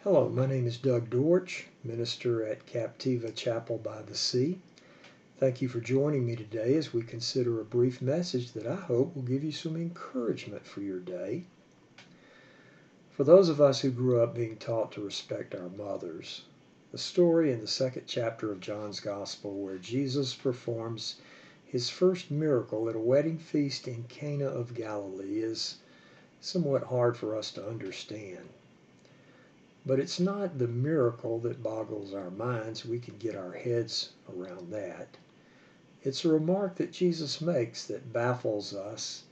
Hello, my name is Doug Dortch, minister at Captiva Chapel by the Sea. Thank you for joining me today as we consider a brief message that I hope will give you some encouragement for your day. For those of us who grew up being taught to respect our mothers, the story in the second chapter of John's Gospel where Jesus performs his first miracle at a wedding feast in Cana of Galilee is somewhat hard for us to understand. But it's not the miracle that boggles our minds. We can get our heads around that. It's a remark that Jesus makes that baffles us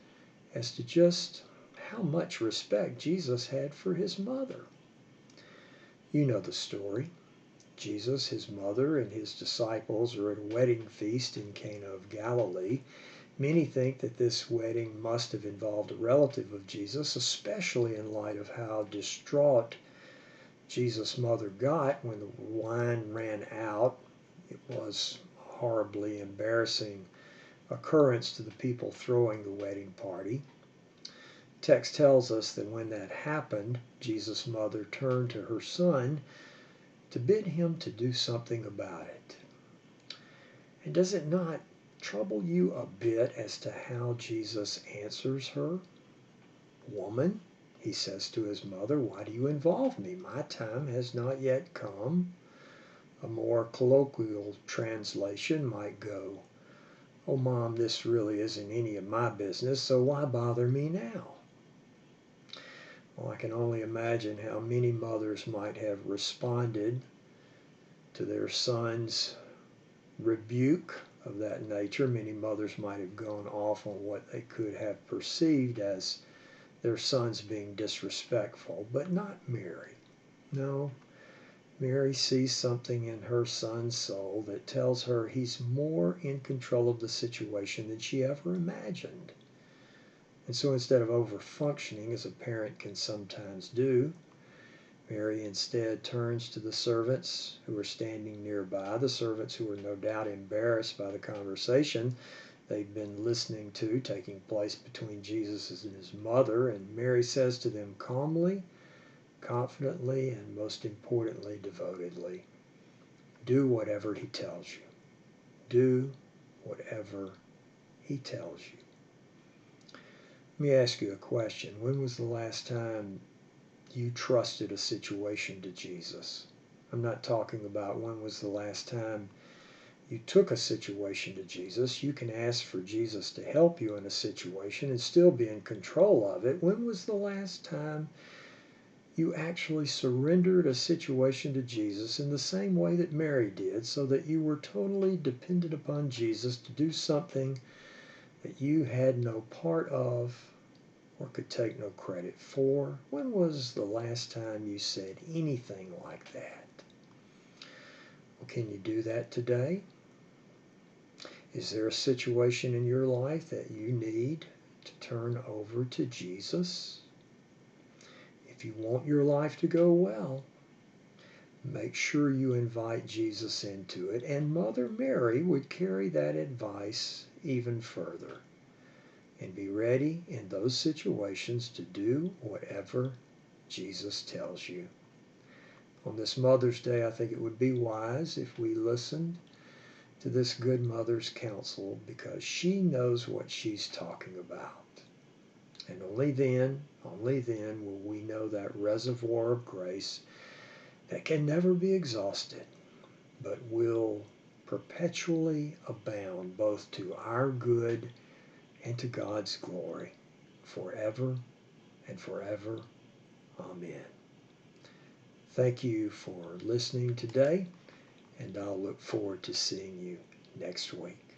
as to just how much respect Jesus had for his mother. You know the story. Jesus, his mother, and his disciples are at a wedding feast in Cana of Galilee. Many think that this wedding must have involved a relative of Jesus, especially in light of how distraught Jesus' mother got when the wine ran out. It was a horribly embarrassing occurrence to the people throwing the wedding party. The text tells us that when that happened, Jesus' mother turned to her son to bid him to do something about it. And does it not trouble you a bit as to how Jesus answers her? "Woman," he says to his mother, "why do you involve me? My time has not yet come." A more colloquial translation might go, "Oh, Mom, this really isn't any of my business, so why bother me now?" Well, I can only imagine how many mothers might have responded to their son's rebuke of that nature. Many mothers might have gone off on what they could have perceived as their sons being disrespectful, but not Mary. No, Mary sees something in her son's soul that tells her he's more in control of the situation than she ever imagined. And so instead of over-functioning, as a parent can sometimes do, Mary instead turns to the servants who are standing nearby, the servants who are no doubt embarrassed by the conversation they've been listening to taking place between Jesus and his mother, and Mary says to them calmly, confidently, and most importantly, devotedly, "Do whatever he tells you. Do whatever he tells you." Let me ask you a question. When was the last time you trusted a situation to Jesus? I'm not talking about when was the last time you took a situation to Jesus. You can ask for Jesus to help you in a situation and still be in control of it. When was the last time you actually surrendered a situation to Jesus in the same way that Mary did, so that you were totally dependent upon Jesus to do something that you had no part of or could take no credit for? When was the last time you said anything like that? Well, can you do that today? Is there a situation in your life that you need to turn over to Jesus? If you want your life to go well, make sure you invite Jesus into it, and Mother Mary would carry that advice even further. And be ready in those situations to do whatever Jesus tells you. On this Mother's Day, I think it would be wise if we listened to this good mother's counsel, because she knows what she's talking about. And only then will we know that reservoir of grace that can never be exhausted, but will perpetually abound both to our good and to God's glory, forever and forever. Amen. Thank you for listening today, and I'll look forward to seeing you next week.